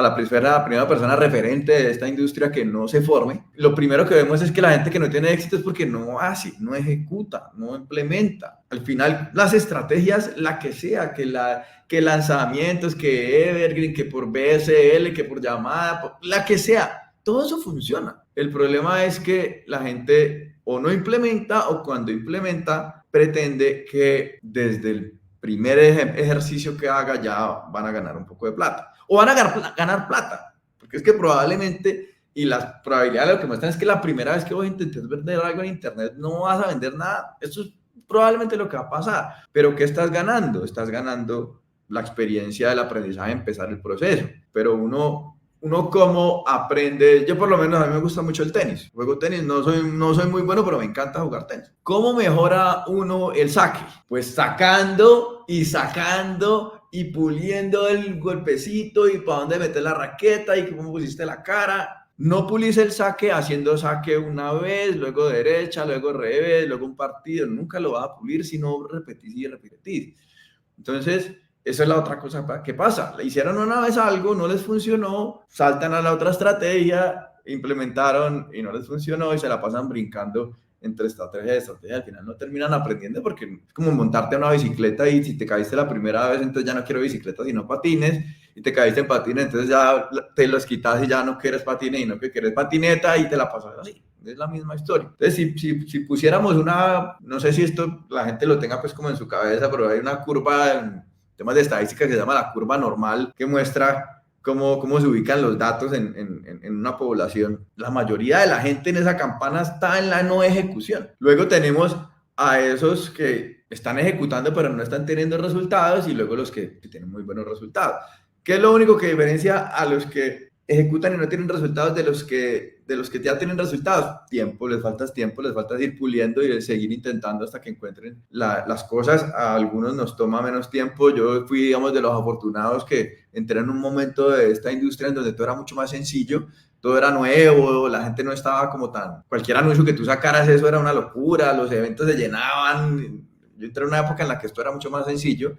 la primera persona referente de esta industria que no se forme. Lo primero que vemos es que la gente que no tiene éxito es porque no hace, no ejecuta, no implementa. Al final, las estrategias, la que sea, que lanzamientos, que Evergreen, que por BSL, que por llamada, la que sea, todo eso funciona. El problema es que la gente o no implementa, o cuando implementa pretende que desde el primer ejercicio que haga ya van a ganar un poco de plata. O van a ganar plata, porque es que probablemente, y las probabilidades lo que muestran es que la primera vez que vos intentes vender algo en internet no vas a vender nada. Eso es probablemente lo que va a pasar. Pero ¿qué estás ganando? Estás ganando la experiencia del aprendizaje, empezar el proceso. Pero uno cómo aprende, yo por lo menos a mí me gusta mucho el tenis, juego tenis, no soy muy bueno, pero me encanta jugar tenis. ¿Cómo mejora uno el saque? Pues sacando y puliendo el golpecito y para dónde meter la raqueta y cómo pusiste la cara. No pulís el saque haciendo saque una vez, luego derecha, luego revés, luego un partido. Nunca lo vas a pulir si no repetís y repetís. Entonces, esa es la otra cosa que pasa. Le hicieron una vez algo, no les funcionó, saltan a la otra estrategia, implementaron y no les funcionó y se la pasan brincando entre estrategia y estrategia, al final no terminan aprendiendo porque es como montarte a una bicicleta y si te caíste la primera vez, entonces ya no quiero bicicleta sino patines, y te caíste en patines, entonces ya te los quitas y ya no quieres patines y no que quieres patineta y te la pasas así. Es la misma historia. Entonces, si pusiéramos una, no sé si esto la gente lo tenga pues como en su cabeza, pero hay una curva en temas de estadística que se llama la curva normal, que muestra cómo se ubican los datos en una población. La mayoría de la gente en esa campana está en la no ejecución. Luego tenemos a esos que están ejecutando pero no están teniendo resultados y luego los que tienen muy buenos resultados. ¿Qué es lo único que diferencia a los que ejecutan y no tienen resultados de los que ya tienen resultados? Tiempo, les falta ir puliendo y seguir intentando hasta que encuentren las cosas. A algunos nos toma menos tiempo. Yo fui, digamos, de los afortunados que entré en un momento de esta industria en donde todo era mucho más sencillo, todo era nuevo, la gente no estaba como tan... Cualquier anuncio que tú sacaras, eso era una locura, los eventos se llenaban. Yo entré en una época en la que esto era mucho más sencillo.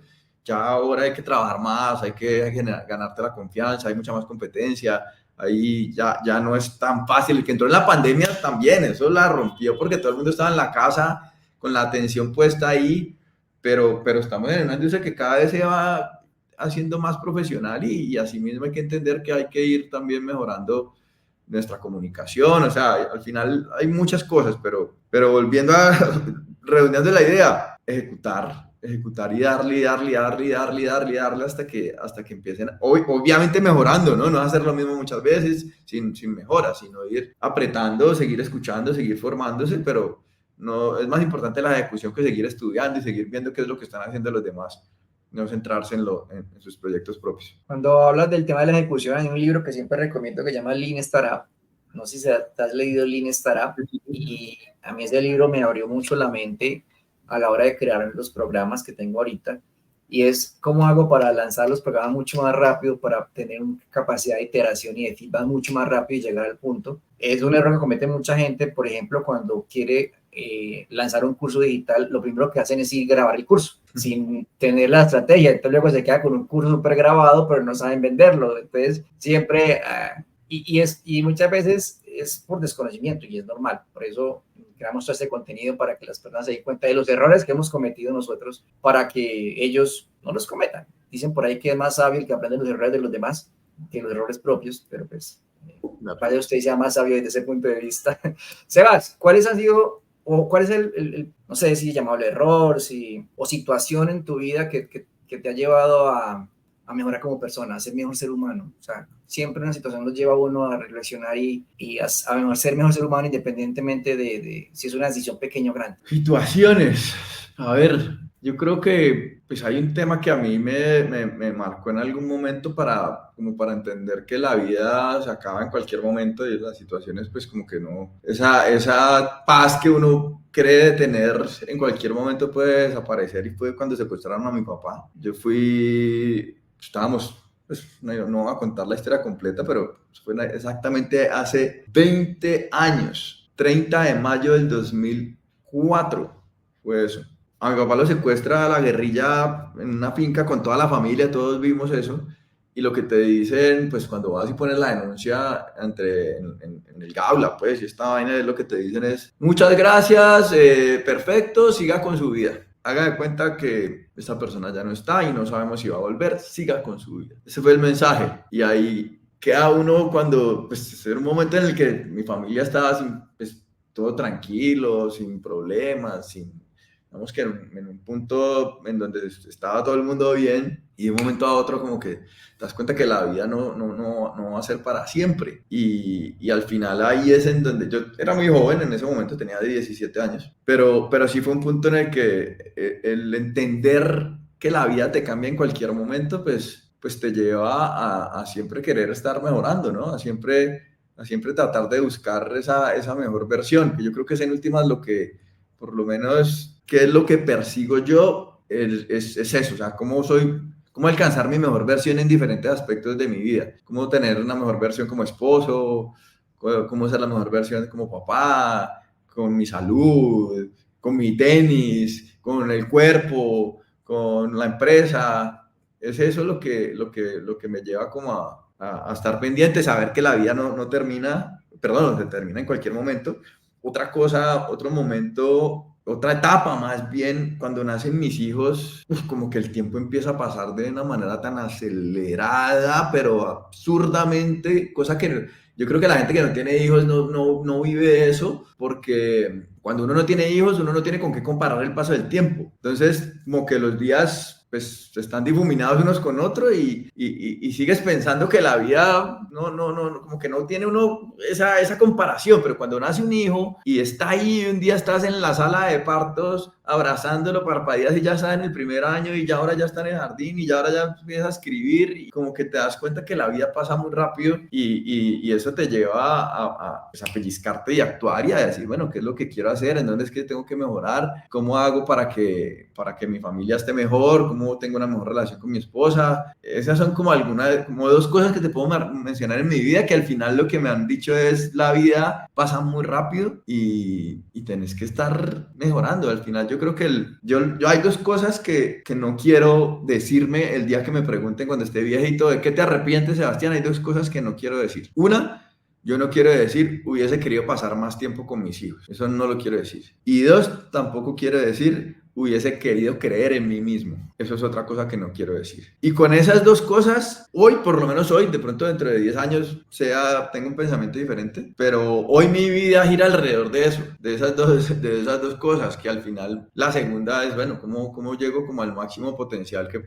Ya ahora hay que trabajar más, hay que ganarte la confianza, hay mucha más competencia, ahí ya no es tan fácil. El que entró en la pandemia también, eso la rompió porque todo el mundo estaba en la casa con la atención puesta ahí, pero estamos en una industria que cada vez se va haciendo más profesional y así mismo hay que entender que hay que ir también mejorando nuestra comunicación. O sea, al final hay muchas cosas, pero volviendo a, redondeando la idea, ejecutar y darle hasta que empiecen, obviamente mejorando, ¿no? No hacer lo mismo muchas veces sin mejora, sino ir apretando, seguir escuchando, seguir formándose, pero no, es más importante la ejecución que seguir estudiando y seguir viendo qué es lo que están haciendo los demás, no centrarse en sus proyectos propios. Cuando hablas del tema de la ejecución, hay un libro que siempre recomiendo que se llama Lean Startup. No sé si te has leído Lean Startup, y a mí ese libro me abrió mucho la mente a la hora de crear los programas que tengo ahorita, y es cómo hago para lanzar los programas mucho más rápido, para tener una capacidad de iteración y de feedback mucho más rápido y llegar al punto. Es un error que comete mucha gente, por ejemplo, cuando quiere lanzar un curso digital, lo primero que hacen es ir a grabar el curso sin tener la estrategia, entonces luego se queda con un curso súper grabado, pero no saben venderlo. Entonces siempre, y muchas veces es por desconocimiento y es normal. Por eso creamos todo este contenido para que las personas se den cuenta de los errores que hemos cometido nosotros, para que ellos no los cometan. Dicen por ahí que es más sabio el que aprende los errores de los demás que los errores propios, pero pues para usted sea más sabio desde ese punto de vista. Sebas, ¿cuáles han sido, o cuál es no sé si llamarlo error, o situación en tu vida que te ha llevado a mejorar como persona, a ser mejor ser humano? O sea, siempre una situación nos lleva a uno a reflexionar y a ser mejor ser humano, independientemente de si es una decisión pequeña o grande. Situaciones. A ver, yo creo que pues hay un tema que a mí me marcó en algún momento como para entender que la vida se acaba en cualquier momento y las situaciones pues como que no, esa paz que uno cree tener en cualquier momento puede desaparecer, y fue cuando secuestraron a mi papá. Estábamos, pues no voy a contar la historia completa, pero fue exactamente hace 20 años, 30 de mayo del 2004 fue eso. A mi papá lo secuestra la guerrilla en una finca con toda la familia, todos vimos eso. Y lo que te dicen, pues cuando vas y pones la denuncia en el Gabla, pues, y esta vaina, es lo que te dicen es: muchas gracias, perfecto, siga con su vida. Haga de cuenta que esta persona ya no está y no sabemos si va a volver, siga con su vida. Ese fue el mensaje. Y ahí queda uno cuando, pues, era un momento en el que mi familia estaba pues, todo tranquilo, sin problemas, digamos que en un punto en donde estaba todo el mundo bien, y de un momento a otro como que te das cuenta que la vida no va a ser para siempre. Y al final ahí es en donde yo era muy joven, en ese momento tenía 17 años, pero sí fue un punto en el que el entender que la vida te cambia en cualquier momento, pues te lleva a siempre querer estar mejorando, ¿no? A siempre tratar de buscar esa mejor versión, que yo creo que es en últimas lo que, por lo menos, qué es lo que persigo yo, es eso, o sea, cómo alcanzar mi mejor versión en diferentes aspectos de mi vida, cómo tener una mejor versión como esposo, cómo ser la mejor versión como papá, con mi salud, con mi tenis, con el cuerpo, con la empresa. Es eso lo que me lleva como a estar pendiente, saber que la vida no termina, perdón, se termina en cualquier momento, otra cosa, otro momento, otra etapa más bien, cuando nacen mis hijos, como que el tiempo empieza a pasar de una manera tan acelerada, pero absurdamente, cosa que yo creo que la gente que no tiene hijos no vive eso, porque cuando uno no tiene hijos, uno no tiene con qué comparar el paso del tiempo. Entonces, como que los días pues están difuminados unos con otros y sigues pensando que la vida no, como que no tiene uno esa comparación, pero cuando nace un hijo y está ahí, un día estás en la sala de partos abrazándolo, parpadeas y ya está en el primer año y ya ahora ya está en el jardín y ya ahora ya empiezas a escribir y como que te das cuenta que la vida pasa muy rápido y eso te lleva pues a pellizcarte y actuar y a decir, bueno, ¿qué es lo que quiero hacer? ¿En dónde es que tengo que mejorar? ¿Cómo hago para que mi familia esté mejor? ¿Cómo tengo una mejor relación con mi esposa? Esas son como como dos cosas que te puedo mencionar en mi vida que al final lo que me han dicho es la vida pasa muy rápido y tenés que estar mejorando. Al final yo creo que yo hay dos cosas que no quiero decirme el día que me pregunten cuando esté viejito, ¿de qué te arrepientes, Sebastián? Hay dos cosas que no quiero decir. Una, yo no quiero decir, hubiese querido pasar más tiempo con mis hijos. Eso no lo quiero decir. Y dos, tampoco quiero decir, hubiese querido creer en mí mismo. Eso es otra cosa que no quiero decir. Y con esas dos cosas, hoy, por lo menos hoy, de pronto dentro de 10 años, tengo un pensamiento diferente, pero hoy mi vida gira alrededor de eso, de esas dos cosas, que al final la segunda es, bueno, ¿cómo llego como al máximo potencial que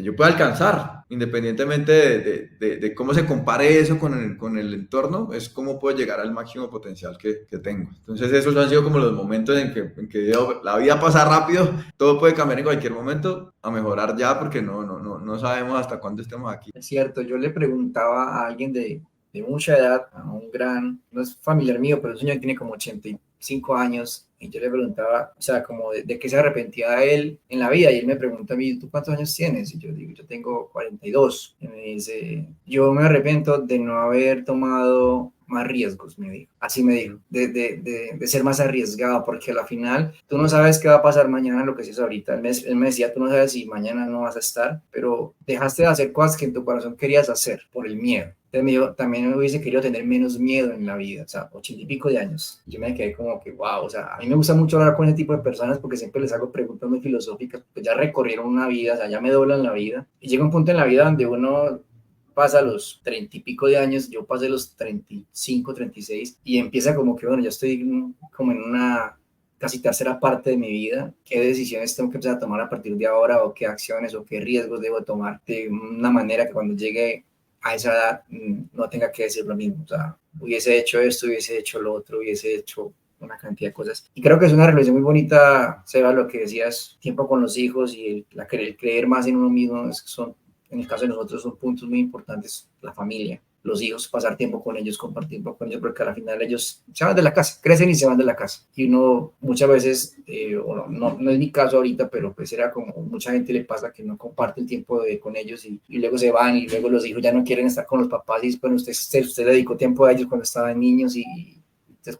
yo pueda alcanzar, independientemente de cómo se compare eso con el entorno, es cómo puedo llegar al máximo potencial que tengo. Entonces esos han sido como los momentos en que la vida pasa rápido, todo puede cambiar en cualquier momento, a mejorar ya porque no sabemos hasta cuándo estemos aquí. Es cierto, yo le preguntaba a alguien de mucha edad, a un gran, no es familiar mío, pero el señor tiene como 85 años, y yo le preguntaba, o sea, como de qué se arrepentía él en la vida, y él me pregunta a mí, ¿tú cuántos años tienes? Y yo digo, yo tengo 42, y me dice, yo me arrepiento de no haber tomado más riesgos, me dijo. Así me dijo, de ser más arriesgado, porque a la final tú no sabes qué va a pasar mañana, lo que es ahorita. Él me decía, tú no sabes si mañana no vas a estar, pero dejaste de hacer cosas que en tu corazón querías hacer por el miedo. Entonces, también hubiese querido tener menos miedo en la vida, o sea, 80 y pico de años. Yo me quedé como que, wow, o sea, a mí me gusta mucho hablar con ese tipo de personas porque siempre les hago preguntas muy filosóficas, porque ya recorrieron una vida, o sea, ya me doblan la vida. Y llega un punto en la vida donde uno pasa los 30 y pico de años, yo pasé los 35, 36, y empieza como que, bueno, ya estoy como en una casi tercera parte de mi vida, qué decisiones tengo que empezar a tomar a partir de ahora, o qué acciones o qué riesgos debo tomar de una manera que cuando llegue a esa edad no tenga que decir lo mismo, o sea, hubiese hecho esto, hubiese hecho lo otro, hubiese hecho una cantidad de cosas. Y creo que es una reflexión muy bonita, Seba, lo que decías, tiempo con los hijos y el creer más en uno mismo, en el caso de nosotros son puntos muy importantes, la familia, los hijos, pasar tiempo con ellos, compartir tiempo con ellos, porque al final ellos se van de la casa, crecen y se van de la casa. Y uno muchas veces, no es mi caso ahorita, pero pues era como mucha gente le pasa que no comparte el tiempo con ellos y luego se van y luego los hijos ya no quieren estar con los papás y bueno, usted le dedicó tiempo a ellos cuando estaban niños y entonces,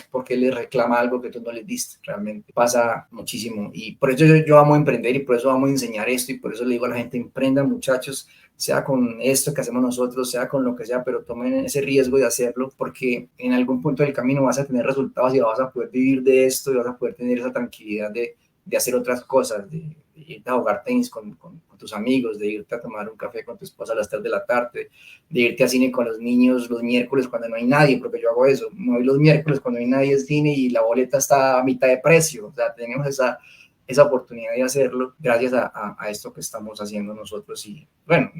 ¿por qué le reclama algo que tú no les diste? Realmente pasa muchísimo. Y por eso yo amo emprender y por eso amo enseñar esto y por eso le digo a la gente, emprendan muchachos, sea con esto que hacemos nosotros, sea con lo que sea, pero tomen ese riesgo de hacerlo porque en algún punto del camino vas a tener resultados y vas a poder vivir de esto y vas a poder tener esa tranquilidad de hacer otras cosas, de irte a jugar tenis con tus amigos, de irte a tomar un café con tu esposa a las 3 de la tarde, de irte a cine con los niños los miércoles cuando no hay nadie, porque yo hago eso, me voy los miércoles cuando no hay nadie al cine y la boleta está a mitad de precio, o sea, tenemos esa oportunidad de hacerlo gracias a esto que estamos haciendo nosotros. Y bueno,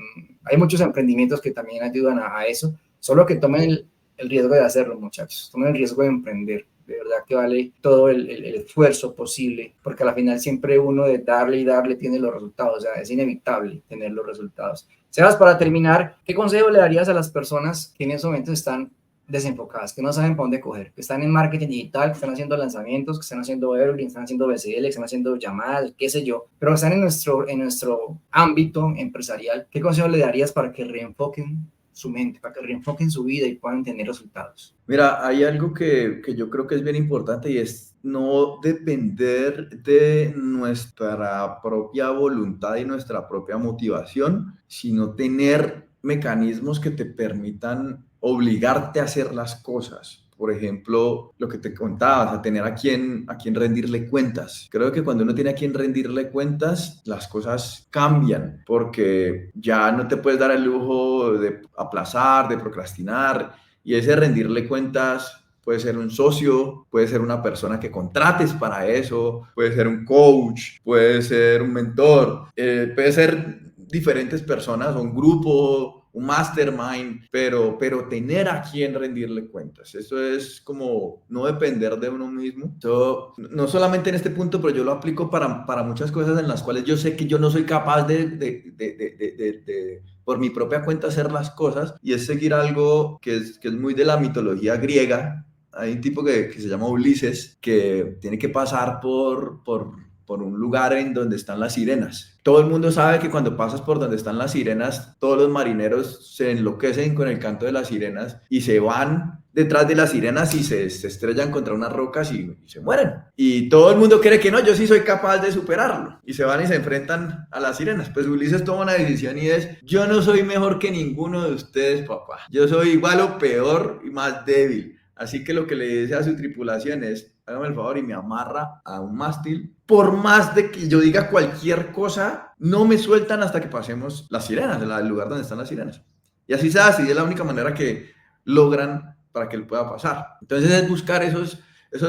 hay muchos emprendimientos que también ayudan a eso, solo que tomen el riesgo de hacerlo, muchachos, tomen el riesgo de emprender. De verdad que vale todo el esfuerzo posible, porque al final siempre uno de darle y darle tiene los resultados, o sea, es inevitable tener los resultados. Sebas, para terminar, ¿qué consejo le darías a las personas que en esos momentos están desenfocadas, que no saben para dónde coger, que están en marketing digital, que están haciendo lanzamientos, que están haciendo evergreen, que están haciendo BCL, que están haciendo llamadas, qué sé yo, pero están en nuestro ámbito empresarial? ¿Qué consejo le darías para que reenfoquen su mente, para que reenfoquen su vida y puedan tener resultados? Mira, hay algo que yo creo que es bien importante y es no depender de nuestra propia voluntad y nuestra propia motivación, sino tener mecanismos que te permitan obligarte a hacer las cosas. por ejemplo, lo que te contaba, a tener a quien rendirle cuentas. Creo que cuando uno tiene a quien rendirle cuentas, las cosas cambian, porque ya no te puedes dar el lujo de aplazar, de procrastinar, y ese rendirle cuentas puede ser un socio, puede ser una persona que contrates para eso, puede ser un coach, puede ser un mentor, puede ser diferentes personas o un grupo, un mastermind, pero tener a quien rendirle cuentas. Eso es como no depender de uno mismo. Eso, no solamente en este punto, pero yo lo aplico para muchas cosas en las cuales yo sé que yo no soy capaz de por mi propia cuenta hacer las cosas, y es seguir algo que es muy de la mitología griega. Hay un tipo que se llama Ulises, que tiene que pasar por un lugar en donde están las sirenas. Todo el mundo sabe que cuando pasas por donde están las sirenas, todos los marineros se enloquecen con el canto de las sirenas y se van detrás de las sirenas y se estrellan contra unas rocas y se mueren. Y todo el mundo cree que no, yo sí soy capaz de superarlo. Y se van y se enfrentan a las sirenas. Pues Ulises toma una decisión y es: yo no soy mejor que ninguno de ustedes, papá. Yo soy igual o peor y más débil. Así que lo que le dice a su tripulación es: hágame el favor y me amarra a un mástil. Por más de que yo diga cualquier cosa, no me sueltan hasta que pasemos las sirenas, el lugar donde están las sirenas. Y así se hace, y es la única manera que logran para que él pueda pasar. Entonces es buscar esos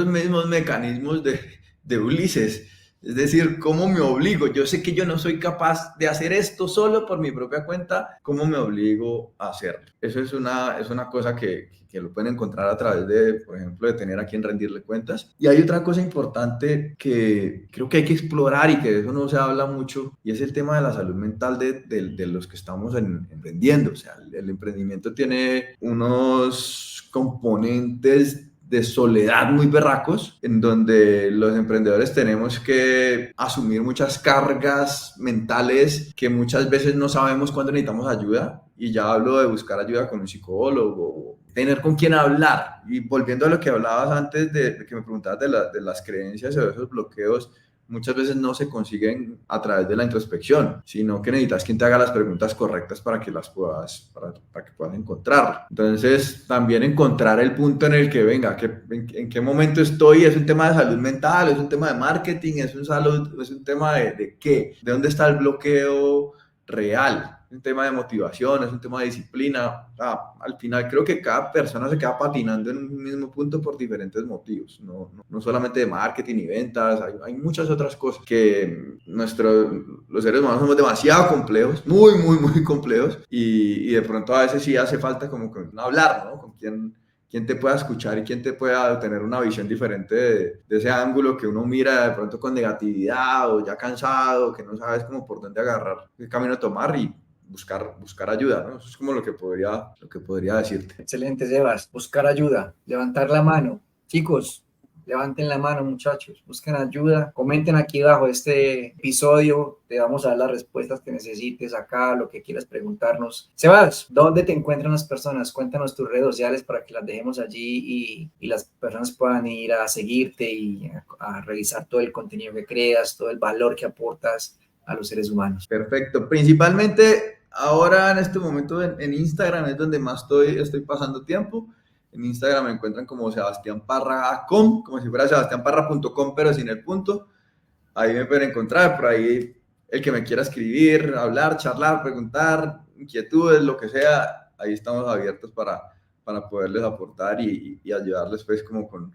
mismos mecanismos de Ulises. Es decir, ¿cómo me obligo? Yo sé que yo no soy capaz de hacer esto solo por mi propia cuenta. ¿Cómo me obligo a hacerlo? Eso es una cosa que lo pueden encontrar a través de, por ejemplo, de tener a quien rendirle cuentas. Y hay otra cosa importante que creo que hay que explorar y que de eso no se habla mucho, y es el tema de la salud mental de los que estamos emprendiendo. O sea, el emprendimiento tiene unos componentes de soledad muy berracos, en donde los emprendedores tenemos que asumir muchas cargas mentales que muchas veces no sabemos cuándo necesitamos ayuda. Y ya hablo de buscar ayuda con un psicólogo, tener con quién hablar. Y volviendo a lo que hablabas antes de que me preguntabas de las creencias o de esos bloqueos, muchas veces no se consiguen a través de la introspección, sino que necesitas quien te haga las preguntas correctas para que para que puedas encontrarlo. Entonces, también encontrar el punto en el que, venga, en qué momento estoy. Es un tema de salud mental, es un tema de marketing, es un tema de qué, de dónde está el bloqueo real. Es un tema de motivación, es un tema de disciplina. Al final creo que cada persona se queda patinando en un mismo punto por diferentes motivos, no solamente de marketing y ventas. Hay muchas otras cosas que los seres humanos somos demasiado complejos, muy, muy, muy complejos, y de pronto a veces sí hace falta como que hablar, ¿no? Con quien te pueda escuchar y quien te pueda tener una visión diferente de ese ángulo que uno mira de pronto con negatividad o ya cansado, que no sabes cómo por dónde agarrar, qué camino tomar, y buscar ayuda, ¿no? Eso es como lo que podría decirte. Excelente, Sebas. Buscar ayuda, levantar la mano. Chicos, levanten la mano, muchachos. Busquen ayuda. Comenten aquí abajo este episodio. Te vamos a dar las respuestas que necesites acá, lo que quieras preguntarnos. Sebas, ¿dónde te encuentran las personas? Cuéntanos tus redes sociales para que las dejemos allí y las personas puedan ir a seguirte y a revisar todo el contenido que creas, todo el valor que aportas a los seres humanos. Perfecto. Principalmente ahora en este momento en Instagram es donde más estoy pasando tiempo. En Instagram me encuentran como sebastianparra.com, como si fuera sebastianparra.com, pero sin el punto. Ahí me pueden encontrar. Por ahí el que me quiera escribir, hablar, charlar, preguntar, inquietudes, lo que sea, ahí estamos abiertos para poderles aportar y ayudarles pues como con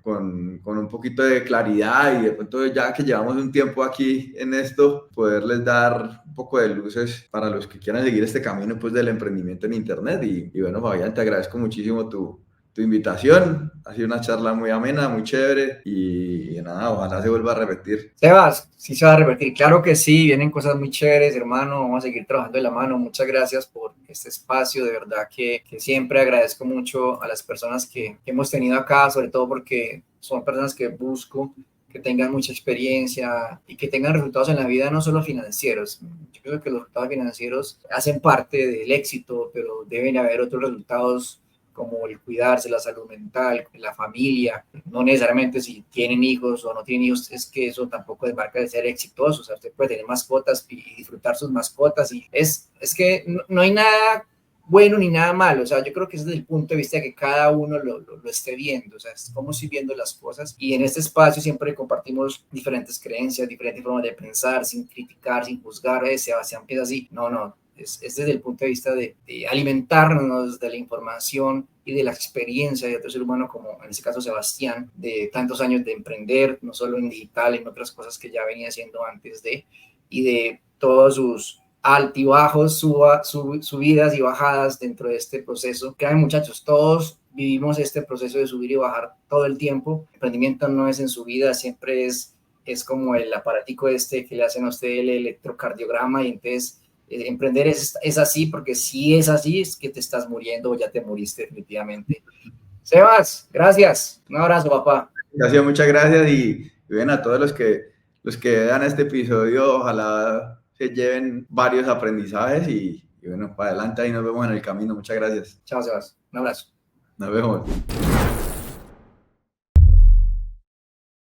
un poquito de claridad, y de pronto, ya que llevamos un tiempo aquí en esto, poderles dar un poco de luces para los que quieran seguir este camino pues del emprendimiento en internet. Y bueno, Fabián, te agradezco muchísimo tu invitación. Ha sido una charla muy amena, muy chévere, y nada, ojalá se vuelva a repetir. Sebas, sí se va a repetir, claro que sí, vienen cosas muy chéveres, hermano, vamos a seguir trabajando de la mano. Muchas gracias por este espacio, de verdad que siempre agradezco mucho a las personas que hemos tenido acá, sobre todo porque son personas que busco que tengan mucha experiencia y que tengan resultados en la vida, no solo financieros. Yo creo que los resultados financieros hacen parte del éxito, pero deben haber otros resultados como el cuidarse, la salud mental, la familia. No necesariamente si tienen hijos o no tienen hijos, es que eso tampoco es marca de ser exitoso. O sea, usted puede tener mascotas y disfrutar sus mascotas. Y es que no hay nada bueno ni nada malo, o sea, yo creo que es desde el punto de vista de que cada uno lo esté viendo, o sea, es cómo estoy viendo las cosas, y en este espacio siempre compartimos diferentes creencias, diferentes formas de pensar, sin criticar, sin juzgar, Sebastián piensa así, no, es desde el punto de vista de alimentarnos de la información y de la experiencia de otro ser humano, como en este caso Sebastián, de tantos años de emprender, no solo en digital, en otras cosas que ya venía haciendo antes de, y de todos sus altibajos, subidas y bajadas dentro de este proceso. Créanme, muchachos, todos vivimos este proceso de subir y bajar todo el tiempo. El emprendimiento no es en subida, siempre es como el aparatico este que le hacen a usted el electrocardiograma, y entonces emprender es así, porque si es así es que te estás muriendo o ya te moriste definitivamente. Sebas, gracias. Un abrazo, papá. Gracias, muchas gracias y ven a todos los que vean este episodio, ojalá se lleven varios aprendizajes y bueno, para adelante ahí nos vemos en el camino. Muchas gracias. Chao, Sebas. Un abrazo. Nos vemos.